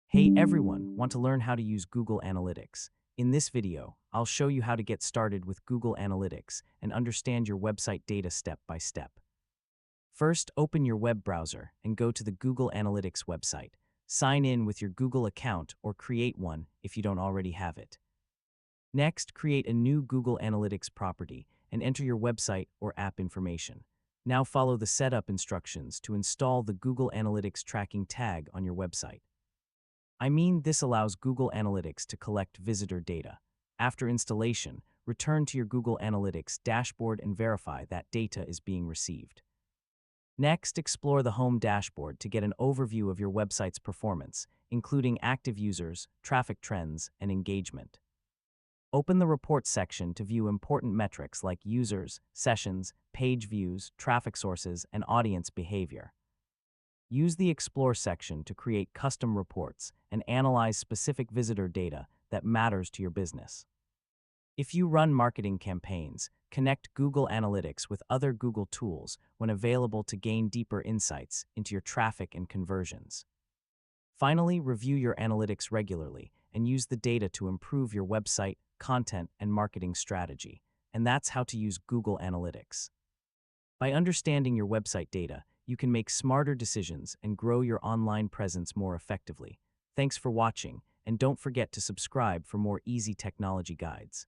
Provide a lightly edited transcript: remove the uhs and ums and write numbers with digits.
Hey everyone, want to learn how to use Google Analytics? In this video, I'll show you how to get started with Google Analytics and understand your website data step by step. First, open your web browser and go to the Google Analytics website. Sign in with your Google account or create one if you don't already have it. Next, create a new Google Analytics property and enter your website or app information. Now follow the setup instructions to install the Google Analytics tracking tag on your website. This allows Google Analytics to collect visitor data. After installation, return to your Google Analytics dashboard and verify that data is being received. Next, explore the Home dashboard to get an overview of your website's performance, including active users, traffic trends, and engagement. Open the Reports section to view important metrics like users, sessions, page views, traffic sources, and audience behavior. Use the Explore section to create custom reports and analyze specific visitor data that matters to your business. If you run marketing campaigns, connect Google Analytics with other Google tools when available to gain deeper insights into your traffic and conversions. Finally, review your analytics regularly and use the data to improve your website, content, and marketing strategy. And that's how to use Google Analytics. By understanding your website data, you can make smarter decisions and grow your online presence more effectively. Thanks for watching, and don't forget to subscribe for more easy technology guides.